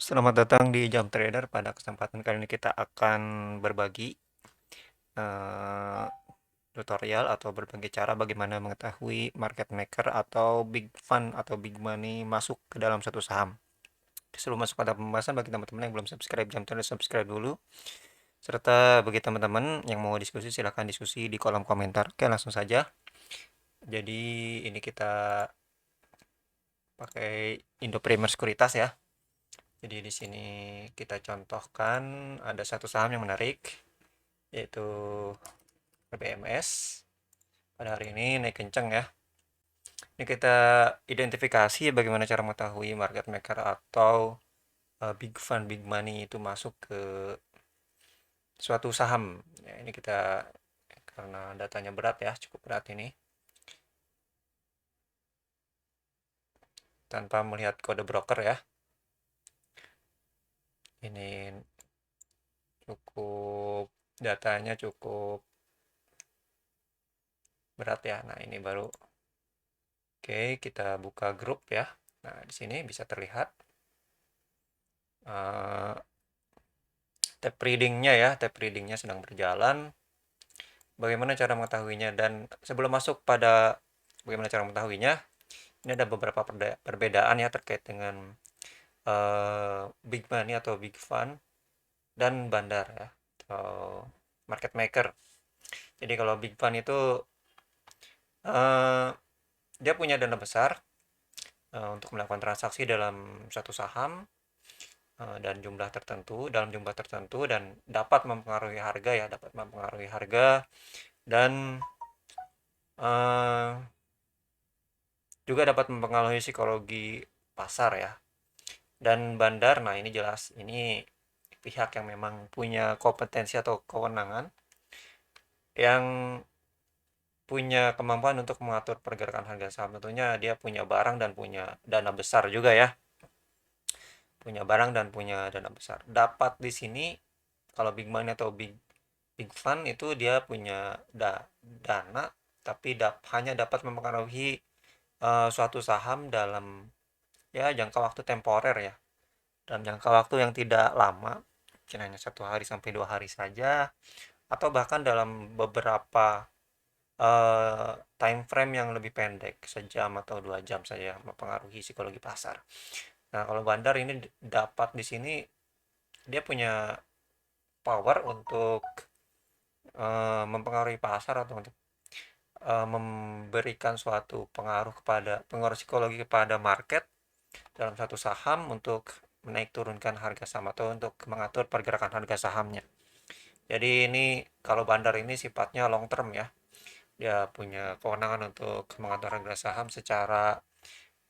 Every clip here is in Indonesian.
Selamat datang di Jam Trader. Pada kesempatan kali ini kita akan berbagi eh, tutorial atau berbagi cara bagaimana mengetahui market maker atau big fund atau big money masuk ke dalam satu saham. Sebelum masuk pada pembahasan, bagi teman-teman yang belum subscribe Jam Trader, subscribe dulu. Serta bagi teman-teman yang mau diskusi, silahkan diskusi di kolom komentar. Oke, langsung saja. Jadi ini kita pakai Indo Premier Sekuritas ya. Jadi di sini kita contohkan ada satu saham yang menarik, yaitu RBMS. Pada hari ini naik kenceng ya. Ini kita identifikasi bagaimana cara mengetahui market maker atau big fund, big money itu masuk ke suatu saham. Ya, ini kita karena datanya berat ya, cukup berat ini. Tanpa melihat kode broker ya. Ini cukup datanya cukup berat ya. Nah, ini baru. Oke, kita buka grup ya. Nah, di sini bisa terlihat tab readingnya ya, tab readingnya sedang berjalan. Bagaimana cara mengetahuinya? Dan sebelum masuk pada bagaimana cara mengetahuinya, ini ada beberapa perbedaan ya terkait dengan big money atau big fund dan bandar ya, atau market maker. Jadi kalau big fund itu uh, dia punya dana besar untuk melakukan transaksi dalam satu saham dan jumlah tertentu, dalam jumlah tertentu, dan dapat mempengaruhi harga ya, dapat mempengaruhi harga dan uh, juga dapat mempengaruhi psikologi pasar ya. Dan bandar, nah ini jelas ini pihak yang memang punya kompetensi atau kewenangan yang punya kemampuan untuk mengatur pergerakan harga saham. Tentunya dia punya barang dan punya dana besar juga ya. Punya barang dan punya dana besar. Dapat di sini kalau big money atau big fund itu dia punya dana tapi hanya dapat mempengaruhi suatu saham dalam ya jangka waktu temporer ya. Dalam jangka waktu yang tidak lama, mungkin hanya 1 hari sampai 2 hari saja, atau bahkan dalam beberapa time frame yang lebih pendek, sejam atau 2 jam saja, mempengaruhi psikologi pasar. Nah, kalau bandar ini dapat di sini dia punya power untuk mempengaruhi pasar atau untuk memberikan suatu pengaruh psikologi kepada market dalam satu saham untuk menaik turunkan harga saham atau untuk mengatur pergerakan harga sahamnya. Jadi ini kalau bandar ini sifatnya long term ya. Dia punya kewenangan untuk mengatur harga saham secara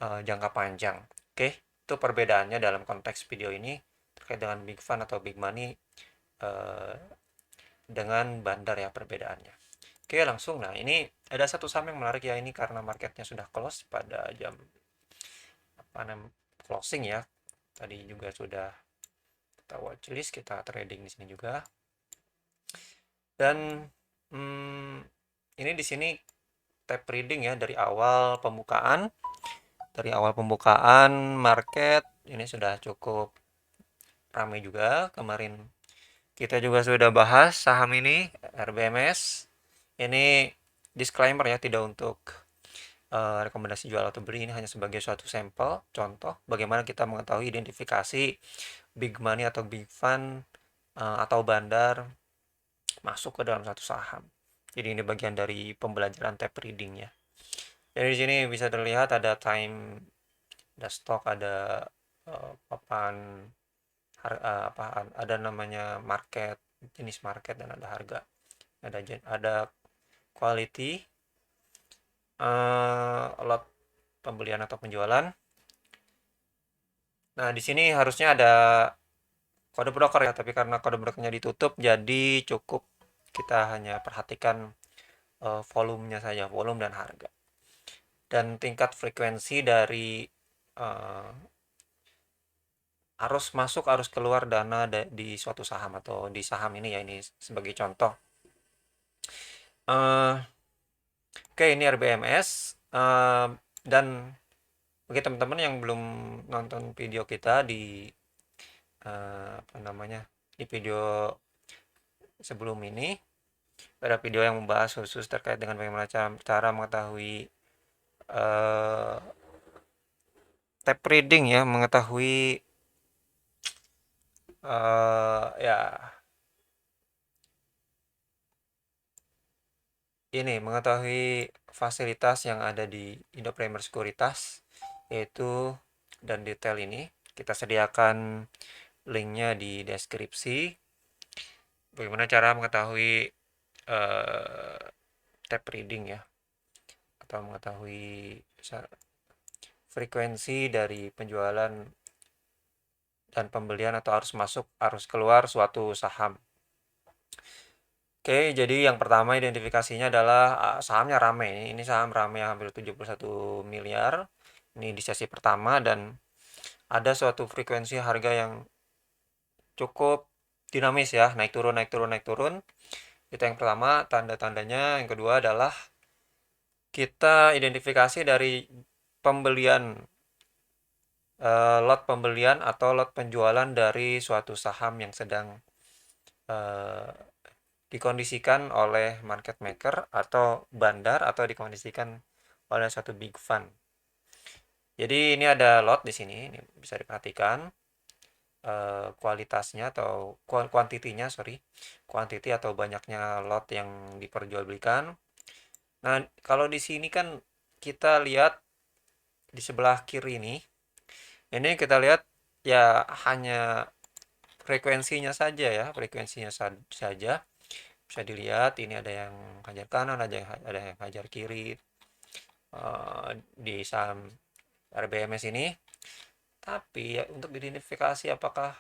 jangka panjang. Oke, itu perbedaannya dalam konteks video ini terkait dengan big fund atau big money uh, dengan bandar ya perbedaannya. Oke, langsung. Nah, ini ada satu saham yang menarik ya ini karena marketnya sudah close pada jam apa namanya closing ya. Tadi juga sudah kita watchlist, kita trading di sini juga. Dan ini di sini tab reading ya dari awal pembukaan. Dari awal pembukaan market ini sudah cukup ramai juga. Kemarin kita juga sudah bahas saham ini RBMS. Ini disclaimer ya, tidak untuk rekomendasi jual atau beli, ini hanya sebagai suatu sampel contoh bagaimana kita mengetahui identifikasi big money atau big fund atau bandar masuk ke dalam satu saham. Jadi ini bagian dari pembelajaran tab reading ya. Jadi di sini bisa terlihat ada time, ada stok, ada papan ada namanya market, jenis market, dan ada harga, ada quality, lot pembelian atau penjualan. Nah, di sini harusnya ada kode broker ya, tapi karena kode brokernya ditutup, jadi cukup kita hanya perhatikan volumenya saja, volume dan harga. Dan tingkat frekuensi dari uh, arus masuk, arus keluar dana di suatu saham atau di saham ini ya, ini sebagai contoh. Oke, ini RBMS. Dan bagi teman-teman yang belum nonton video kita di apa namanya, di video sebelum ini ada video yang membahas khusus terkait dengan bagaimana cara mengetahui eh, tap reading ya, mengetahui ya ini mengetahui fasilitas yang ada di Indo Premier Sekuritas, yaitu dan detail ini kita sediakan linknya di deskripsi. Bagaimana cara mengetahui tap reading ya, atau mengetahui frekuensi dari penjualan dan pembelian atau arus masuk arus keluar suatu saham. Oke, jadi yang pertama identifikasinya adalah sahamnya rame. Ini saham rame hampir 71 miliar. Ini di sesi pertama dan ada suatu frekuensi harga yang cukup dinamis ya, naik turun naik turun naik turun. Itu yang pertama, tanda-tandanya. Yang kedua adalah kita identifikasi dari pembelian lot pembelian atau lot penjualan dari suatu saham yang sedang eh, dikondisikan oleh market maker atau bandar atau dikondisikan oleh suatu big fund. Jadi ini ada lot di sini, ini bisa diperhatikan kualitasnya atau kuantitinya, sorry, kuantiti atau banyaknya lot yang diperjualbelikan. Nah, kalau di sini kan kita lihat di sebelah kiri ini kita lihat ya hanya frekuensinya saja ya, frekuensinya saja. Bisa dilihat ini ada yang hajar kanan, ada yang hajar kiri di saham RBMS ini. Tapi ya untuk identifikasi apakah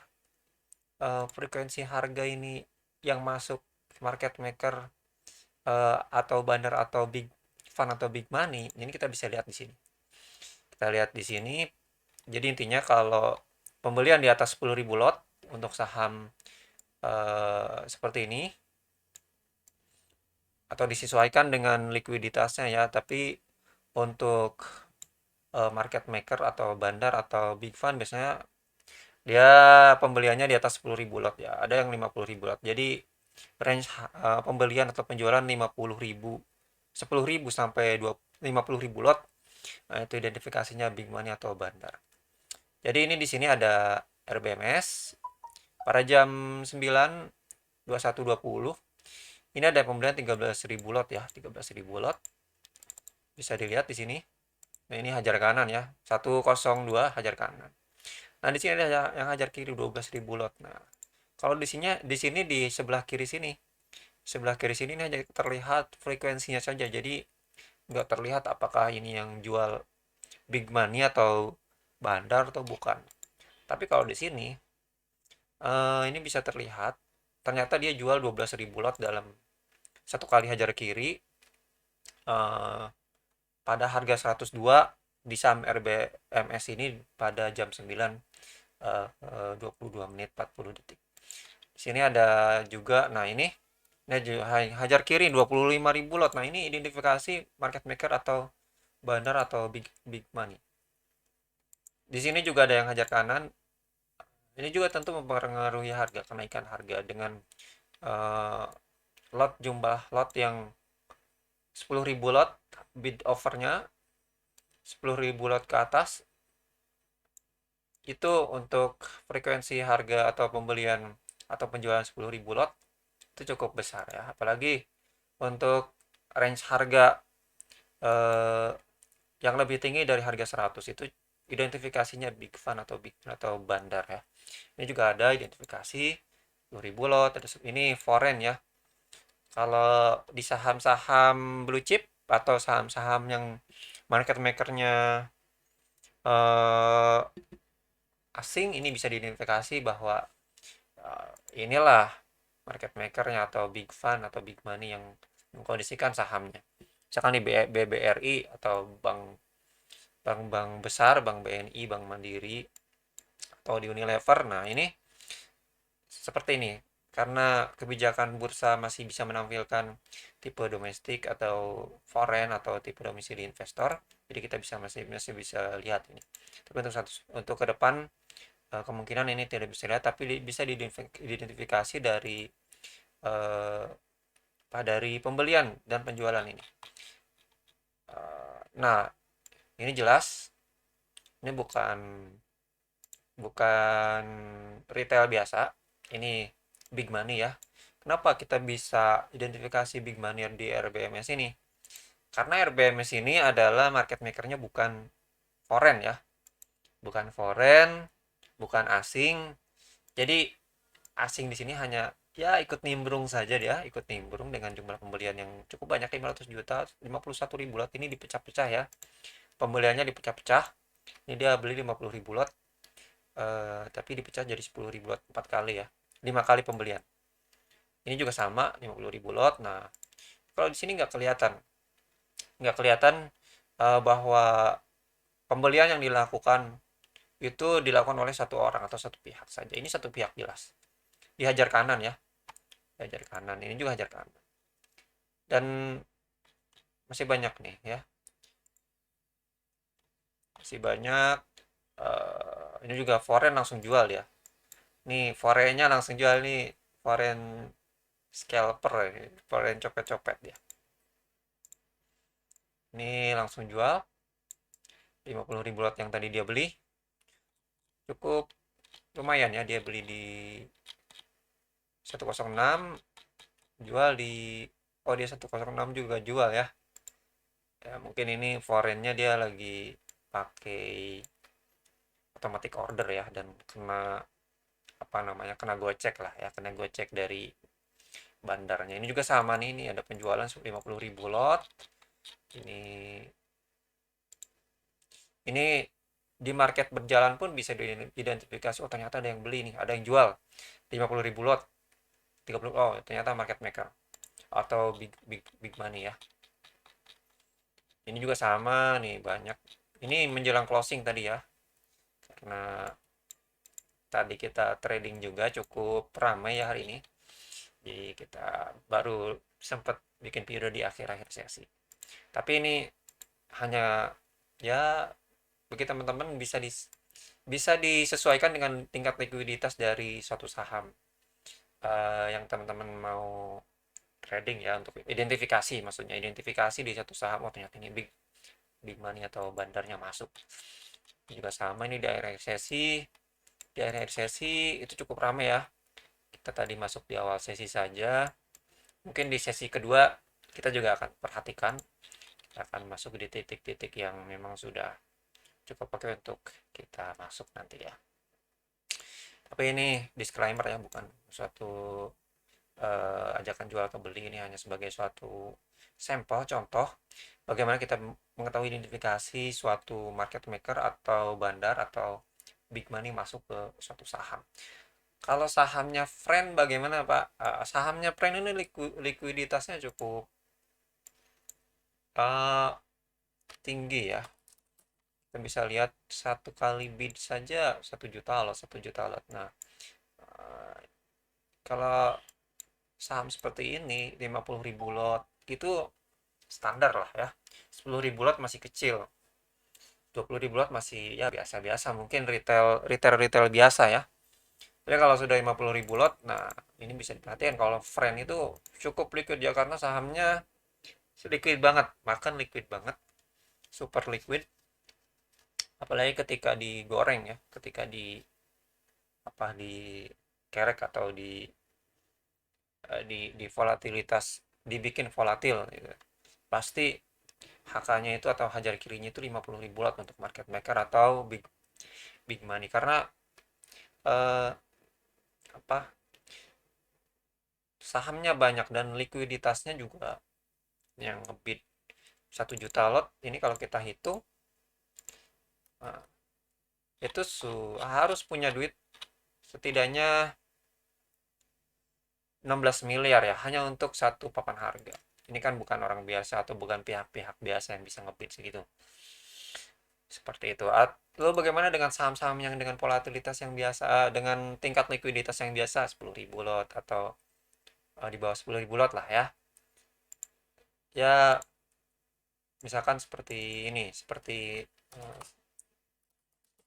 frekuensi harga ini yang masuk market maker atau bandar atau big fund atau big money, ini kita bisa lihat di sini. Kita lihat di sini. Jadi intinya kalau pembelian di atas 10.000 lot untuk saham seperti ini atau disesuaikan dengan likuiditasnya ya, tapi untuk market maker atau bandar atau big fund biasanya dia pembeliannya di atas 10.000 lot ya, ada yang 50.000 lot. Jadi range pembelian atau penjualan 50.000, 10.000 sampai 50.000 lot. Nah, itu identifikasinya big money atau bandar. Jadi ini di sini ada RBMS pada jam 9.21.20. Ini ada pembelian 13.000 lot ya, 13.000 lot. Bisa dilihat di sini. Nah, ini hajar kanan ya, 102 hajar kanan. Nah, di sini ada yang hajar kiri 12.000 lot. Nah, kalau di sini di sebelah kiri sini. Sebelah kiri sini ini hanya terlihat frekuensinya saja. Jadi nggak terlihat apakah ini yang jual big money atau bandar atau bukan. Tapi kalau di sini ini bisa terlihat ternyata dia jual 12.000 lot dalam satu kali hajar kiri eh, pada harga 102 di saham RBMS ini pada jam 9 22 menit 40 detik. Di sini ada juga, nah ini hajar kiri 25.000 lot. Nah, ini identifikasi market maker atau bandar atau big big money. Di sini juga ada yang hajar kanan. Ini juga tentu mempengaruhi harga, kenaikan harga dengan uh, jumlah lot yang 10.000 lot bid offernya 10.000 lot ke atas itu untuk frekuensi harga atau pembelian atau penjualan 10.000 lot itu cukup besar ya, apalagi untuk range harga eh, yang lebih tinggi dari harga 100 itu identifikasinya big fund atau big atau bandar ya. Ini juga ada identifikasi 10.000 lot, ini foreign ya. Kalau di saham-saham blue chip atau saham-saham yang market makernya eh, asing, ini bisa diidentifikasi bahwa inilah market makernya atau big fund atau big money yang mengkondisikan sahamnya. Misalkan di BBRI atau bank-bank besar, bank BNI, bank Mandiri, atau di Unilever. Nah, ini seperti ini. Karena kebijakan bursa masih bisa menampilkan tipe domestik atau foreign atau tipe domisili investor, jadi kita masih bisa lihat ini. Tapi untuk ke depan kemungkinan ini tidak bisa dilihat, tapi bisa diidentifikasi dari eh, dari pembelian dan penjualan ini. Nah, ini jelas ini bukan bukan retail biasa, ini big money ya. Kenapa kita bisa identifikasi big money di RBMS ini? Karena RBMS ini adalah market makernya bukan foreign ya, bukan foreign, bukan asing. Jadi asing di sini hanya ya ikut nimbrung saja, dia ikut nimbrung dengan jumlah pembelian yang cukup banyak, 500 juta, 51 ribu lot ini dipecah-pecah ya. Pembeliannya dipecah-pecah. Ini dia beli 50 ribu lot, tapi dipecah jadi 10 ribu lot 4 kali ya. 5 kali pembelian. Ini juga sama 50 ribu lot. Nah, kalau di sini nggak kelihatan bahwa pembelian yang dilakukan itu dilakukan oleh satu orang atau satu pihak saja. Ini satu pihak jelas. Dihajar kanan ya, dihajar kanan. Ini juga hajar kanan. Dan masih banyak nih ya, masih banyak. Ini juga foreign langsung jual ya. Nih foreignnya langsung jual nih, foreign scalper ini, foreign copet-copet dia. Ini langsung jual 50 ribu lot yang tadi dia beli. Cukup lumayan ya, dia beli di 106, jual di, oh dia 106 juga jual ya. Ya mungkin ini foreignnya dia lagi pakai automatic order ya, dan kena apa namanya, kena gocek lah ya, kena gocek dari bandarnya. Ini juga sama nih, ini ada penjualan 50 ribu lot. Ini di market berjalan pun bisa diidentifikasi, oh ternyata ada yang beli nih, ada yang jual 50 ribu lot, 30, oh ternyata market maker atau big big big money ya. Ini juga sama nih, banyak. Ini menjelang closing tadi ya, karena tadi kita trading juga cukup ramai ya hari ini, jadi kita baru sempat bikin video di akhir-akhir sesi. Tapi ini hanya ya bagi teman-teman, bisa disesuaikan dengan tingkat likuiditas dari suatu saham yang teman-teman mau trading ya, untuk identifikasi, maksudnya identifikasi di satu saham, oh ternyata ini big big money atau bandarnya masuk. Ini juga sama, ini di akhir sesi, itu cukup ramai ya. Kita tadi masuk di awal sesi saja, mungkin di sesi kedua kita juga akan perhatikan, kita akan masuk di titik-titik yang memang sudah cukup pakai untuk kita masuk nanti ya. Tapi ini disclaimer ya, bukan suatu ajakan jual atau beli, ini hanya sebagai suatu sampel contoh bagaimana kita mengetahui identifikasi suatu market maker atau bandar atau big money masuk ke suatu saham. Kalau sahamnya friend bagaimana Pak? Sahamnya friend ini likuiditasnya cukup uh, tinggi ya. Kita bisa lihat satu kali bid saja 1 juta lot, 1 juta lot. Nah, uh, kalau saham seperti ini 50 ribu lot itu standar lah ya. 10 ribu lot masih kecil, 20 ribu lot masih ya biasa-biasa, mungkin retail biasa ya. Tapi kalau sudah 50 ribu lot, nah ini bisa diperhatikan kalau friend itu cukup liquid ya, karena sahamnya liquid banget, makan liquid banget, super liquid. Apalagi ketika digoreng ya, ketika di kerek atau di volatilitas, dibikin volatil gitu. Pasti HK-nya itu atau hajar kirinya itu 50 ribu lot untuk market maker atau big big money, karena eh, apa, sahamnya banyak dan likuiditasnya juga yang ngebid 1 juta lot ini, kalau kita hitung eh, itu harus punya duit setidaknya 16 miliar ya, hanya untuk satu papan harga. Ini kan bukan orang biasa atau bukan pihak-pihak biasa yang bisa ngebid segitu. Seperti itu. Lalu bagaimana dengan saham-saham yang dengan volatilitas yang biasa, dengan tingkat likuiditas yang biasa 10 ribu lot atau di bawah 10 ribu lot lah ya. Ya misalkan seperti ini, seperti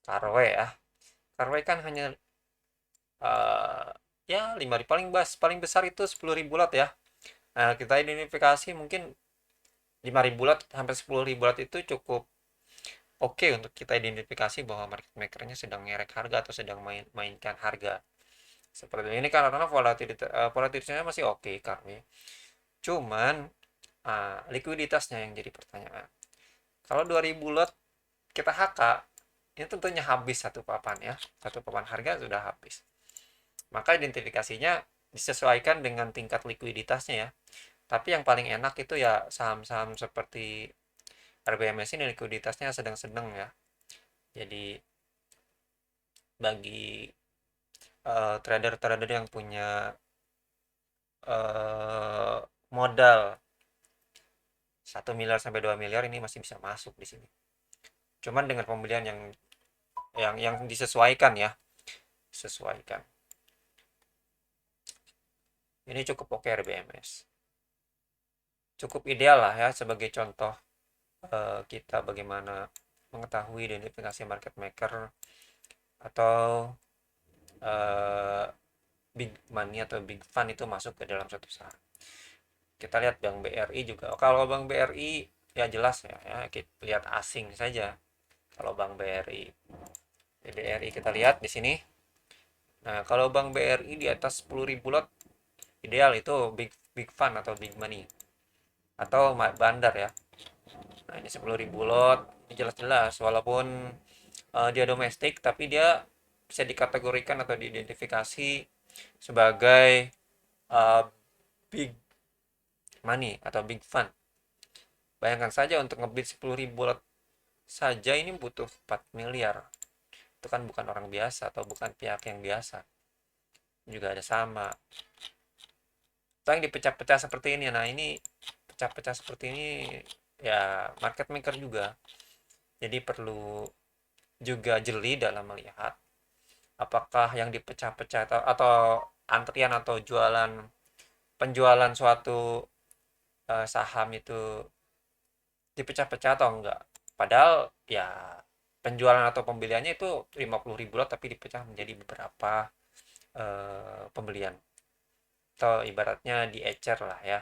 Karwe ya. Carway kan hanya eh, ya 5.000, paling besar itu 10.000 lot ya. Nah, kita identifikasi mungkin 5.000 lot sampai 10.000 lot itu cukup oke untuk kita identifikasi bahwa market makernya sedang ngerek harga atau sedang mainkan harga. Seperti ini karena volatilitasnya masih oke karena cuman likuiditasnya yang jadi pertanyaan. Kalau 2.000 lot kita HK, ini tentunya habis satu papan ya. Satu papan harga sudah habis. Maka identifikasinya disesuaikan dengan tingkat likuiditasnya ya. Tapi yang paling enak itu ya saham-saham seperti RBMS ini likuiditasnya sedang-sedang ya. Jadi bagi trader-trader yang punya uh, modal 1 miliar sampai 2 miliar ini masih bisa masuk di sini. Cuman dengan pembelian yang disesuaikan ya, sesuaikan. Ini cukup oke RBMS. Cukup ideal lah ya sebagai contoh kita bagaimana mengetahui identifikasi market maker atau uh, big money atau big fund itu masuk ke dalam satu saham. Kita lihat Bank BRI juga. Kalau Bank BRI ya jelas ya kita lihat asing saja. Kalau Bank BRI, BRI kita lihat di sini. Nah, kalau Bank BRI di atas 10.000 lot ideal itu big fund atau big money atau bandar ya. Nah, ini 10.000 lot, ini jelas-jelas walaupun dia domestik tapi dia bisa dikategorikan atau diidentifikasi sebagai uh, big money atau big fund. Bayangkan saja untuk ngebit 10.000 lot saja ini butuh 4 miliar. Itu kan bukan orang biasa atau bukan pihak yang biasa. Juga ada sama. Yang dipecah-pecah seperti ini. Nah, ini pecah-pecah seperti ini ya market maker juga. Jadi perlu juga jeli dalam melihat apakah yang dipecah-pecah atau antrian atau penjualan suatu saham itu dipecah-pecah atau enggak. Padahal ya penjualan atau pembeliannya itu 50.000 lot tapi dipecah menjadi beberapa pembelian. Atau ibaratnya diecer lah ya.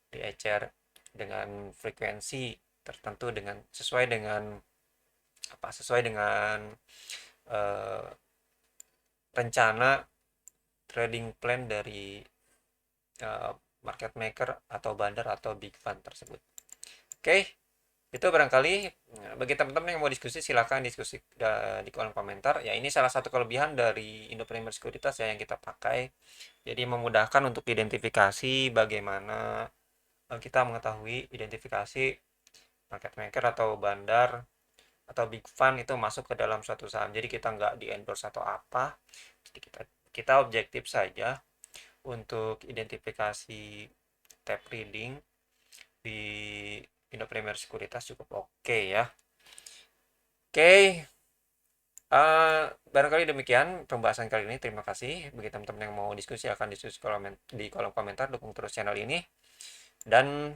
Diecer dengan frekuensi tertentu dengan sesuai dengan uh, rencana trading plan dari uh, market maker atau bandar atau big fund tersebut. Oke, itu barangkali bagi teman-teman yang mau diskusi silahkan diskusi di kolom komentar ya. Ini salah satu kelebihan dari Indopreneur Sekuritas ya yang kita pakai, jadi memudahkan untuk identifikasi bagaimana kita mengetahui identifikasi market maker atau bandar atau big fund itu masuk ke dalam suatu saham. Jadi kita nggak di endorse atau apa, jadi kita objektif saja untuk identifikasi tab reading di Indopreneur Sekuritas cukup oke ya. Oke, barangkali demikian pembahasan kali ini. Terima kasih bagi teman-teman yang mau diskusi akan diskusi di kolom komentar. Dukung terus channel ini dan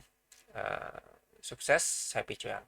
sukses, happy cuan.